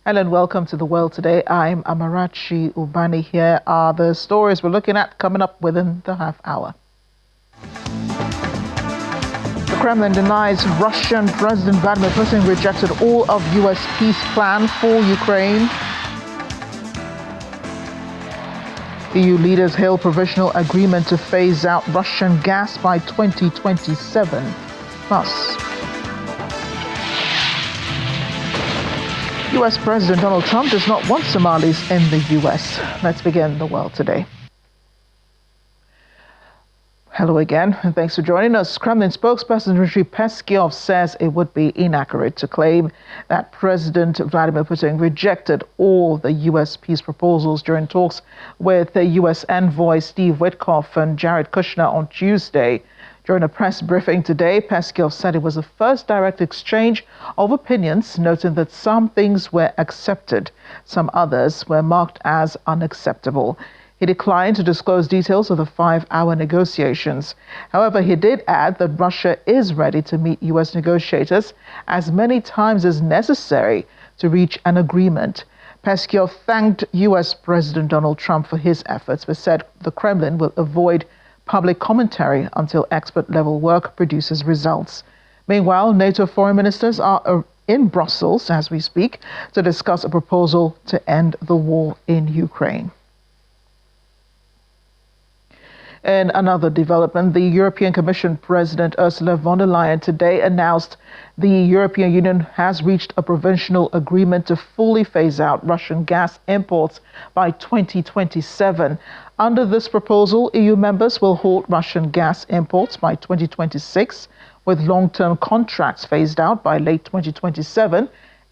Hello and welcome to The World Today. I'm Amarachi Ubani. Here are the stories we're looking at coming up within the half hour. The Kremlin denies Russian President Vladimir Putin rejected all of U.S. peace plan for Ukraine. EU leaders hail provisional agreement to phase out Russian gas by 2027. Plus, U.S. President Donald Trump does not want Somalis in the U.S. Let's begin The World Today. Hello again, and thanks for joining us. Kremlin spokesperson Dmitry Peskov says it would be inaccurate to claim that President Vladimir Putin rejected all the U.S. peace proposals during talks with the U.S. envoy Steve Witkoff and Jared Kushner on Tuesday. During a press briefing today, Peskov said it was the first direct exchange of opinions, noting that some things were accepted, some others were marked as unacceptable. He declined to disclose details of the 5-hour negotiations. However, he did add that Russia is ready to meet U.S. negotiators as many times as necessary to reach an agreement. Peskov thanked U.S. President Donald Trump for his efforts, but said the Kremlin will avoid public commentary until expert-level work produces results. Meanwhile, NATO foreign ministers are in Brussels as we speak to discuss a proposal to end the war in Ukraine. In another development, the European Commission President Ursula von der Leyen today announced the European Union has reached a provisional agreement to fully phase out Russian gas imports by 2027. Under this proposal, EU members will halt Russian gas imports by 2026, with long-term contracts phased out by late 2027,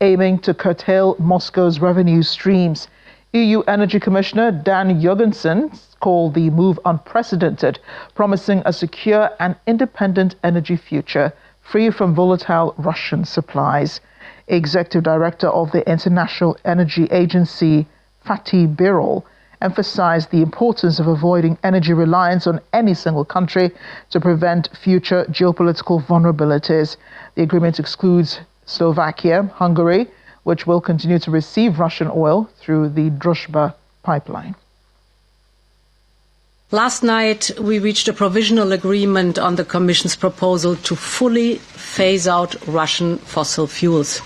aiming to curtail Moscow's revenue streams. EU Energy Commissioner Dan Jorgensen called the move unprecedented, promising a secure and independent energy future free from volatile Russian supplies. Executive Director of the International Energy Agency, Fatih Birol, emphasized the importance of avoiding energy reliance on any single country to prevent future geopolitical vulnerabilities. The agreement excludes Slovakia, Hungary, which will continue to receive Russian oil through the Druzhba pipeline. Last night, we reached a provisional agreement on the Commission's proposal to fully phase out Russian fossil fuels.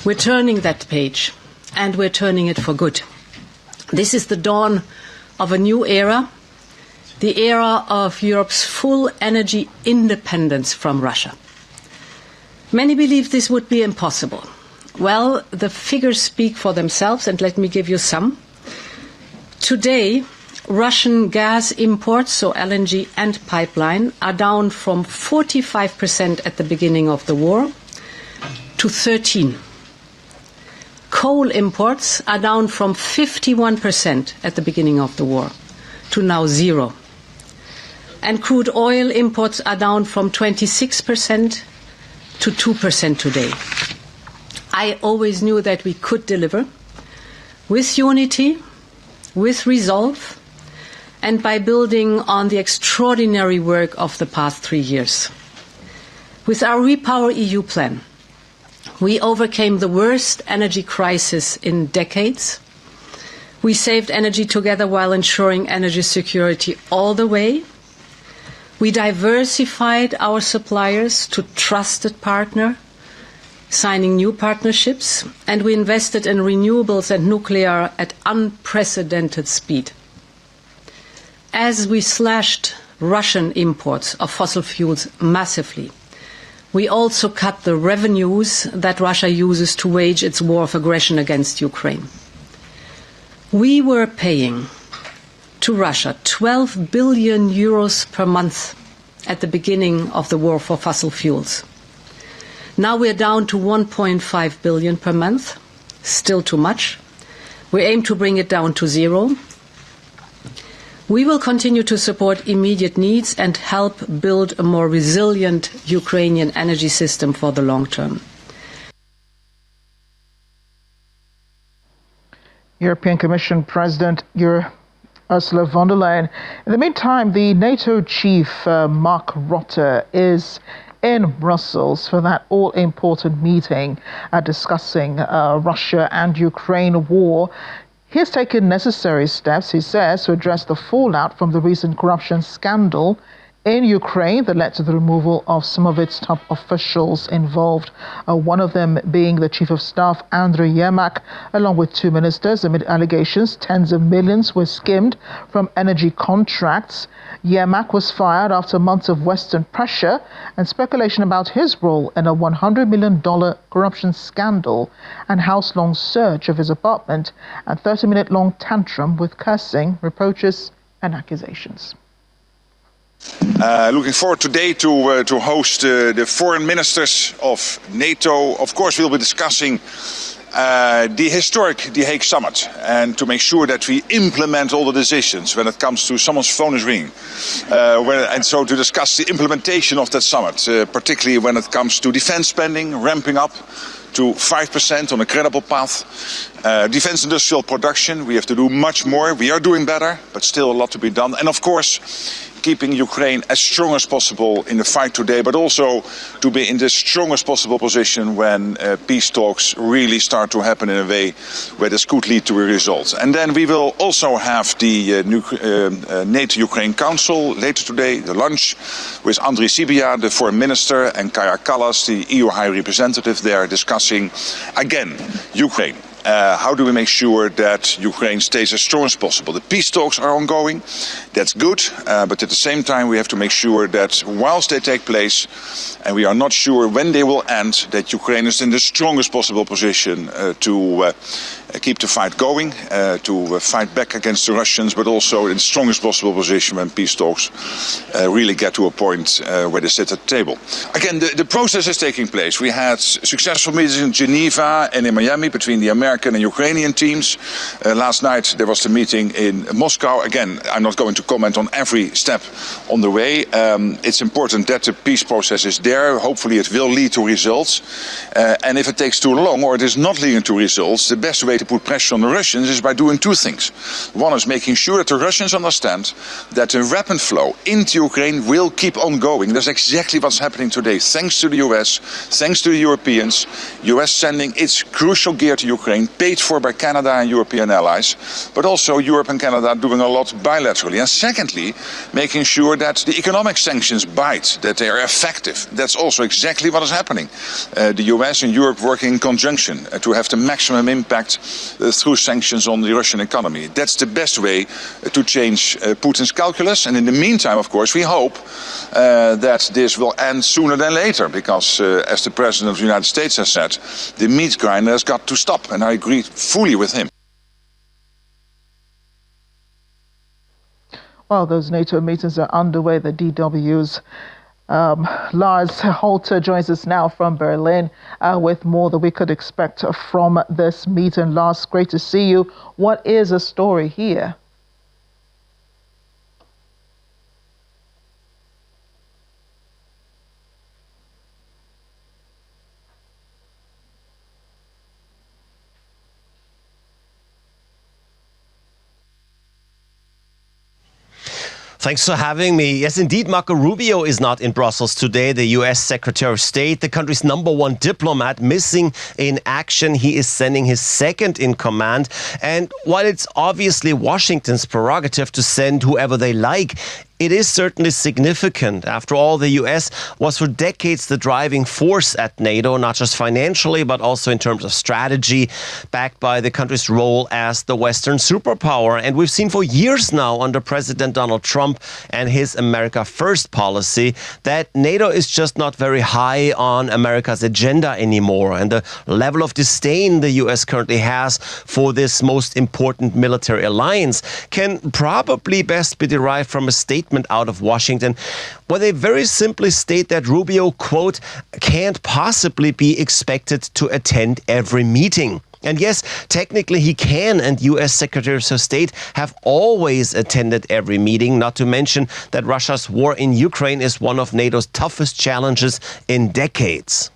We're turning that page, and we're turning it for good. This is the dawn of a new era, the era of Europe's full energy independence from Russia. Many believe this would be impossible. Well, the figures speak for themselves, and let me give you some. Today, Russian gas imports, so LNG and pipeline, are down from 45% at the beginning of the war to 13%. Coal imports are down from 51% at the beginning of the war to now 0%. And crude oil imports are down from 26% to 2% today. I always knew that we could deliver with unity, with resolve, and by building on the extraordinary work of the past 3 years. With our Repower EU plan, we overcame the worst energy crisis in decades. We saved energy together while ensuring energy security all the way. We diversified our suppliers to trusted partner, signing new partnerships, and we invested in renewables and nuclear at unprecedented speed. As we slashed Russian imports of fossil fuels massively, we also cut the revenues that Russia uses to wage its war of aggression against Ukraine. We were paying to Russia 12 billion euros per month at the beginning of the war for fossil fuels. Now we're down to 1.5 billion per month, still too much. We aim to bring it down to 0. We will continue to support immediate needs and help build a more resilient Ukrainian energy system for the long term. European Commission President Ursula von der Leyen. In the meantime, the NATO chief, Mark Rutte, is in Brussels for that all-important meeting discussing Russia and Ukraine war. He has taken necessary steps, he says, to address the fallout from the recent corruption scandal in Ukraine that led to the removal of some of its top officials involved, one of them being the Chief of Staff, Andriy Yermak, along with 2 ministers, amid allegations tens of millions were skimmed from energy contracts. Yermak was fired after months of Western pressure and speculation about his role in a $100 million corruption scandal and house-long search of his apartment and 30-minute-long tantrum with cursing, reproaches and accusations. Looking forward today to host the foreign ministers of NATO. Of course, we'll be discussing the historic The Hague summit and to make sure that we implement all the decisions when it comes to someone's phone is ringing. And so to discuss the implementation of that summit, particularly when it comes to defense spending, ramping up to 5% on a credible path. Defense industrial production, we have to do much more. We are doing better, but still a lot to be done. And of course, keeping Ukraine as strong as possible in the fight today, but also to be in the strongest possible position when peace talks really start to happen in a way where this could lead to a result. And then we will also have the NATO-Ukraine Council later today, the lunch, with Andriy Sybiha, the Foreign Minister, and Kaja Kallas, the EU High Representative there, discussing, again, Ukraine. How do we make sure that Ukraine stays as strong as possible? The peace talks are ongoing. That's good. But at the same time, we have to make sure that whilst they take place, and we are not sure when they will end, that Ukraine is in the strongest possible position to keep the fight going, to fight back against the Russians, but also in the strongest possible position when peace talks really get to a point where they sit at the table. Again, the process is taking place. We had successful meetings in Geneva and in Miami between the American and Ukrainian teams. Last night there was the meeting in Moscow. Again, I'm not going to comment on every step on the way. It's important that the peace process is there. Hopefully it will lead to results. And if it takes too long or it is not leading to results, the best way to put pressure on the Russians is by doing two things. One is making sure that the Russians understand that the weapon flow into Ukraine will keep on going. That's exactly what's happening today. Thanks to the US, thanks to the Europeans, US sending its crucial gear to Ukraine, paid for by Canada and European allies, but also Europe and Canada doing a lot bilaterally. And secondly, making sure that the economic sanctions bite, that they are effective. That's also exactly what is happening. The US and Europe working in conjunction to have the maximum impact through sanctions on the Russian economy. That's the best way to change Putin's calculus. And in the meantime, of course, we hope that this will end sooner than later, because as the President of the United States has said, the meat grinder has got to stop. And I agree fully with him. Well, those NATO meetings are underway. The DW's Lars Holter joins us now from Berlin with more that we could expect from this meeting. Lars, great to see you. What is the story here? Thanks for having me. Yes, indeed, Marco Rubio is not in Brussels today. The U.S. Secretary of State, the country's #1 diplomat, missing in action. He is sending his second in command. And while it's obviously Washington's prerogative to send whoever they like, it is certainly significant. After all, the U.S. was for decades the driving force at NATO, not just financially, but also in terms of strategy, backed by the country's role as the Western superpower. And we've seen for years now under President Donald Trump and his America First policy that NATO is just not very high on America's agenda anymore. And the level of disdain the U.S. currently has for this most important military alliance can probably best be derived from a statement out of Washington, where they very simply state that Rubio, quote, can't possibly be expected to attend every meeting. And yes, technically he can, and U.S. Secretaries of State have always attended every meeting, not to mention that Russia's war in Ukraine is one of NATO's toughest challenges in decades.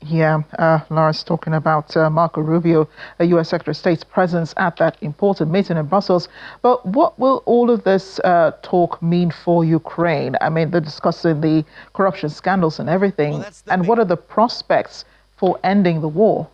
Yeah, Lars talking about Marco Rubio, a U.S. Secretary of State's presence at that important meeting in Brussels. But what will all of this talk mean for Ukraine? I mean, they're discussing the corruption scandals and everything. And what are the prospects for ending the war?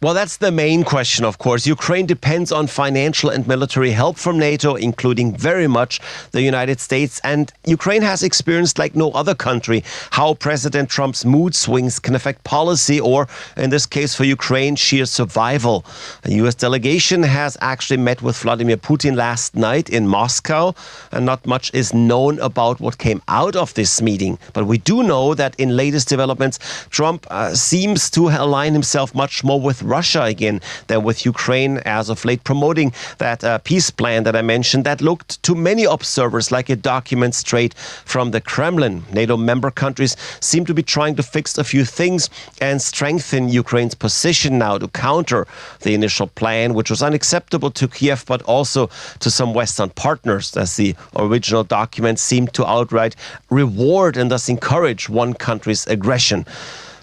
Well, that's the main question, of course. Ukraine depends on financial and military help from NATO, including very much the United States. And Ukraine has experienced, like no other country, how President Trump's mood swings can affect policy or, in this case for Ukraine, sheer survival. A U.S. delegation has actually met with Vladimir Putin last night in Moscow, and not much is known about what came out of this meeting. But we do know that in latest developments, Trump seems to align himself much more with Russia again than with Ukraine as of late, promoting that peace plan that I mentioned that looked to many observers like a document straight from the Kremlin. NATO member countries seem to be trying to fix a few things and strengthen Ukraine's position now to counter the initial plan, which was unacceptable to Kiev, but also to some Western partners, as the original document seemed to outright reward and thus encourage one country's aggression.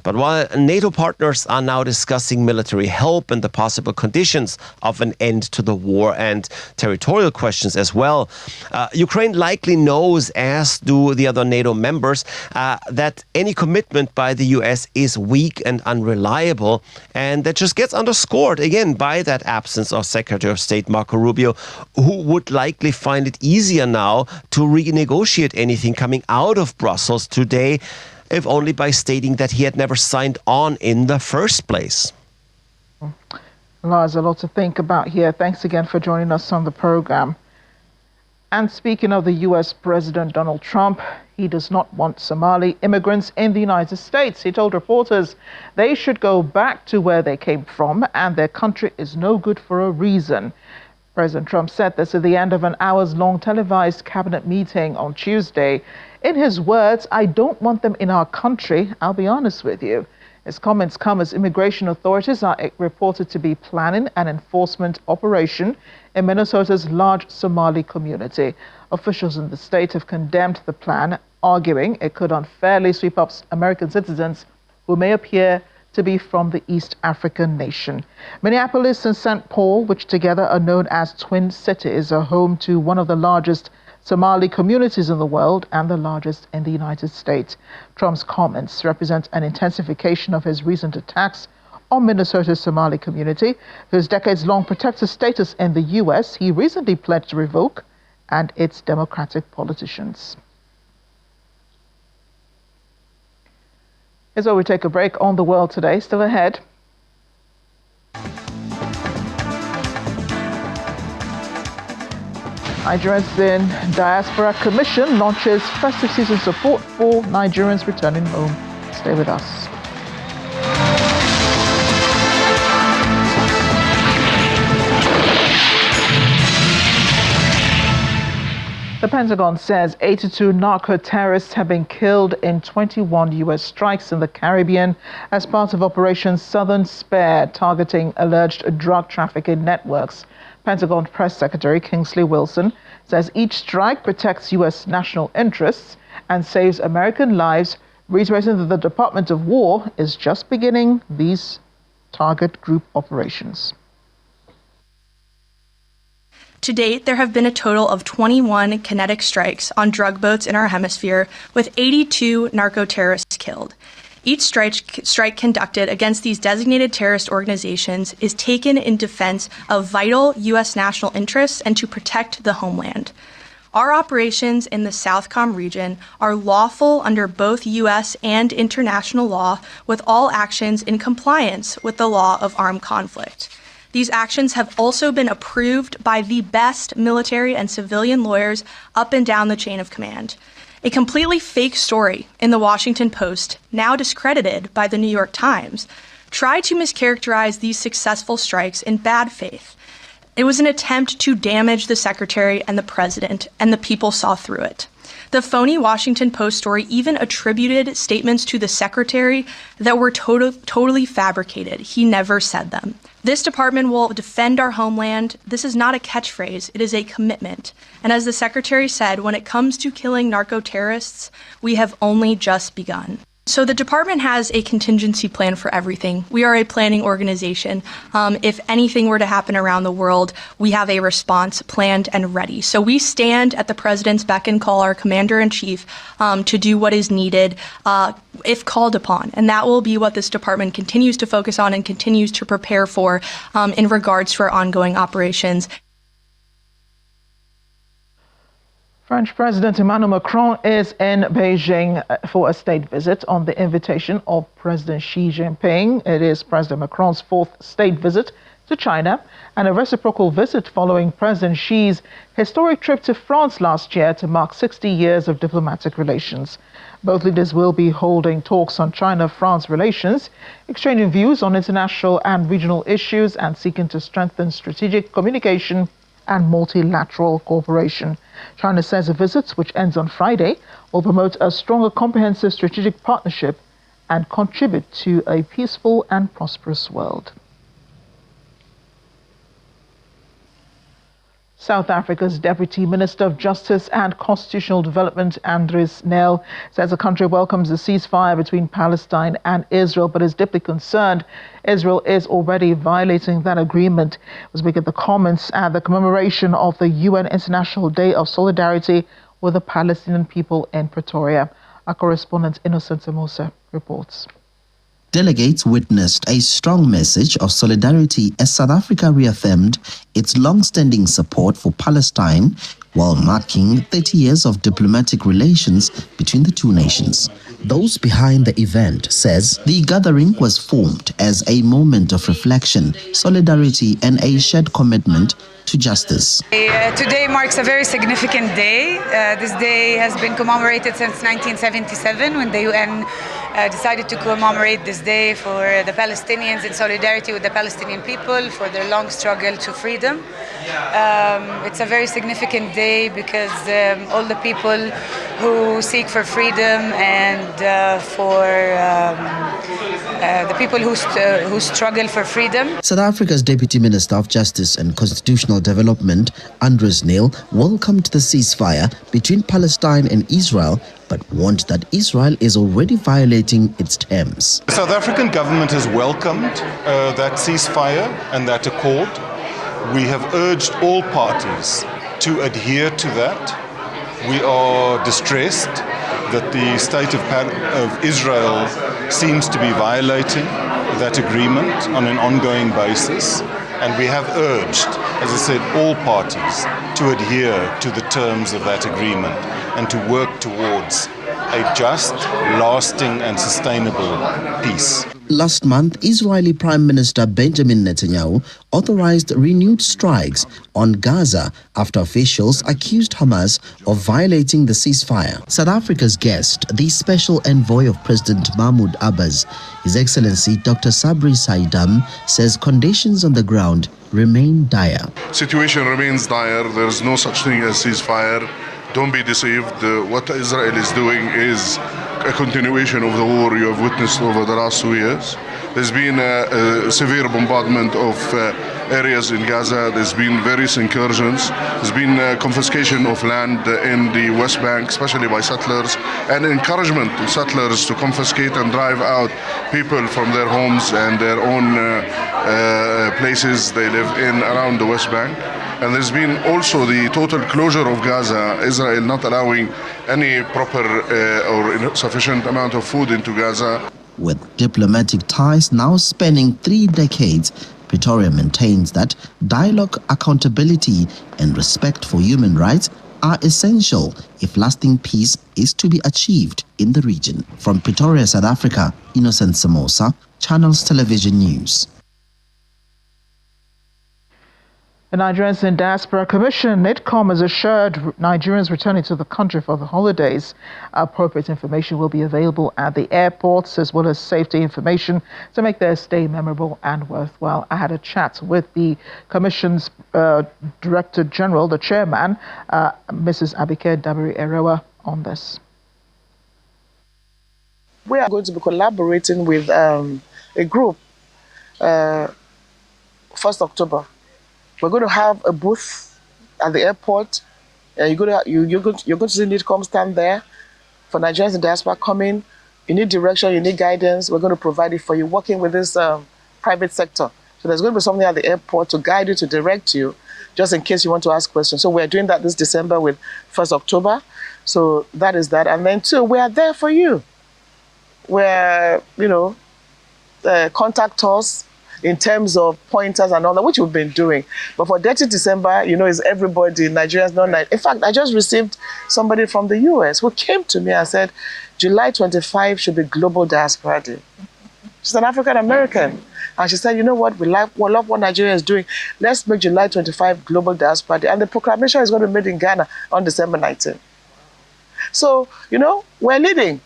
But while NATO partners are now discussing military help and the possible conditions of an end to the war and territorial questions as well, Ukraine likely knows, as do the other NATO members, that any commitment by the US is weak and unreliable. And that just gets underscored again by that absence of Secretary of State Marco Rubio, who would likely find it easier now to renegotiate anything coming out of Brussels today, if only by stating that he had never signed on in the first place. Lars, a lot to think about here. Thanks again for joining us on the program. And speaking of the U.S. President Donald Trump, he does not want Somali immigrants in the United States. He told reporters they should go back to where they came from and their country is no good for a reason. President Trump said this at the end of an hours-long televised cabinet meeting on Tuesday. In his words, "I don't want them in our country, I'll be honest with you." His comments come as immigration authorities are reported to be planning an enforcement operation in Minnesota's large Somali community. Officials in the state have condemned the plan, arguing it could unfairly sweep up American citizens who may appear to be from the East African nation. Minneapolis and St. Paul, which together are known as Twin Cities, are home to one of the largest Somali communities in the world and the largest in the United States. Trump's comments represent an intensification of his recent attacks on Minnesota's Somali community, whose decades-long protected status in the U.S. he recently pledged to revoke, and its Democratic politicians. Here's where we take a break on The World Today. Still ahead. Nigerians in Diaspora Commission launches festive season support for Nigerians returning home. Stay with us. The Pentagon says 82 narco-terrorists have been killed in 21 U.S. strikes in the Caribbean as part of Operation Southern Spare, targeting alleged drug trafficking networks. Pentagon Press Secretary Kingsley Wilson says each strike protects U.S. national interests and saves American lives, reiterating that the Department of War is just beginning these target group operations. To date, there have been a total of 21 kinetic strikes on drug boats in our hemisphere, with 82 narco-terrorists killed. Each strike conducted against these designated terrorist organizations is taken in defense of vital U.S. national interests and to protect the homeland. Our operations in the Southcom region are lawful under both U.S. and international law, with all actions in compliance with the law of armed conflict. These actions have also been approved by the best military and civilian lawyers up and down the chain of command. A completely fake story in the Washington Post, now discredited by the New York Times, tried to mischaracterize these successful strikes in bad faith. It was an attempt to damage the secretary and the president, and the people saw through it. The phony Washington Post story even attributed statements to the secretary that were totally fabricated. He never said them. This department will defend our homeland. This is not a catchphrase. It is a commitment. And as the secretary said, when it comes to killing narco-terrorists, we have only just begun. So the department has a contingency plan for everything. We are a planning organization. If anything were to happen around the world, we have a response planned and ready. So we stand at the president's beck and call, our commander-in-chief, to do what is needed if called upon. And that will be what this department continues to focus on and continues to prepare for in regards to our ongoing operations. French President Emmanuel Macron is in Beijing for a state visit on the invitation of President Xi Jinping. It is President Macron's fourth state visit to China and a reciprocal visit following President Xi's historic trip to France last year to mark 60 years of diplomatic relations. Both leaders will be holding talks on China-France relations, exchanging views on international and regional issues and seeking to strengthen strategic communication and multilateral cooperation. China says the visit, which ends on Friday, will promote a stronger comprehensive strategic partnership and contribute to a peaceful and prosperous world. South Africa's Deputy Minister of Justice and Constitutional Development, Andries Nel, says the country welcomes the ceasefire between Palestine and Israel, but is deeply concerned Israel is already violating that agreement. It was making the comments at the commemoration of the UN International Day of Solidarity with the Palestinian people in Pretoria. Our correspondent Innocent Samosa reports. Delegates witnessed a strong message of solidarity as South Africa reaffirmed its long-standing support for Palestine while marking 30 years of diplomatic relations between the two nations. Those behind the event says the gathering was formed as a moment of reflection, solidarity and a shared commitment to justice. Today marks a very significant day. This day has been commemorated since 1977 when the UN decided to commemorate this day for the Palestinians in solidarity with the Palestinian people for their long struggle to freedom. It's a very significant day because all the people who seek for freedom and for the people who struggle for freedom. South Africa's Deputy Minister of Justice and Constitutional Development, Andries Nel, welcomed the ceasefire between Palestine and Israel, but warned that Israel is already violating its terms. The South African government has welcomed that ceasefire and that accord. We have urged all parties to adhere to that. We are distressed that the state of Israel seems to be violating that agreement on an ongoing basis. And we have urged, as I said, all parties to adhere to the terms of that agreement and to work towards a just, lasting and sustainable peace. Last month, Israeli Prime Minister Benjamin Netanyahu authorized renewed strikes on Gaza after officials accused Hamas of violating the ceasefire. South Africa's guest, the special envoy of President Mahmoud Abbas, His Excellency Dr. Sabri Saidam, says conditions on the ground remain dire. Situation remains dire. There is no such thing as ceasefire. Don't be deceived. What Israel is doing is a continuation of the war you have witnessed over the last 2 years. There's been a severe bombardment of areas in Gaza. There's been various incursions. There's been confiscation of land in the West Bank, especially by settlers, and encouragement to settlers to confiscate and drive out people from their homes and their own places they live in around the West Bank. And there's been also the total closure of Gaza, Israel not allowing any proper or sufficient amount of food into Gaza. With diplomatic ties now spanning 3 decades, Pretoria maintains that dialogue, accountability and respect for human rights are essential if lasting peace is to be achieved in the region. From Pretoria, South Africa, Innocent Samosa, Channels Television News. The Nigerians in Diaspora Commission, NIDCOM, has assured Nigerians returning to the country for the holidays appropriate information will be available at the airports, as well as safety information to make their stay memorable and worthwhile. I had a chat with the Commission's Director General, the Chairman, Mrs. Abike Dabiri-Erewa, on this. We are going to be collaborating with a group 1st October. We're going to have a booth at the airport. You're going to see NIDCOM stand there for Nigerians in diaspora coming. You need direction, you need guidance. We're going to provide it for you, working with this private sector. So there's going to be something at the airport to guide you, to direct you, just in case you want to ask questions. So we're doing that this December with 1st October. So that is that. And then two, we are there for you. Where, contact us in terms of pointers and all that, which we've been doing. But for Dirty December, is everybody, Nigerians, non-Nigerians. In fact, I just received somebody from the US who came to me and said, July 25 should be Global Diaspora Day. She's an African American. And she said, you know what, we love what Nigeria is doing. Let's make July 25 Global Diaspora Day. And the proclamation is going to be made in Ghana on December 19. So, we're leading.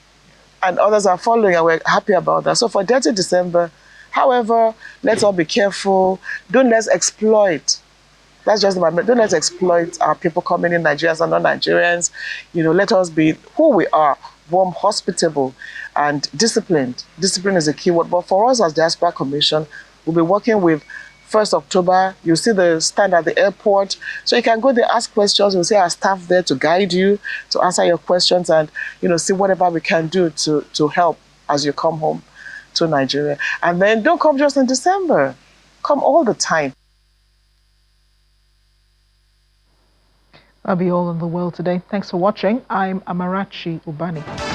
And others are following, and we're happy about that. So for Dirty December, however, let's all be careful. Don't let's exploit. That's just my don't let's exploit our people coming in, Nigerians and non-Nigerians. Let us be who we are, warm, hospitable, and disciplined. Discipline is a key word. But for us as Diaspora Commission, we'll be working with 1st October. You'll see the stand at the airport. So you can go there, ask questions. We'll see our staff there to guide you, to answer your questions, and see whatever we can do to help as you come home to Nigeria. And then don't come just in December. Come all the time. That'll be all in the world today. Thanks for watching. I'm Amarachi Ubani.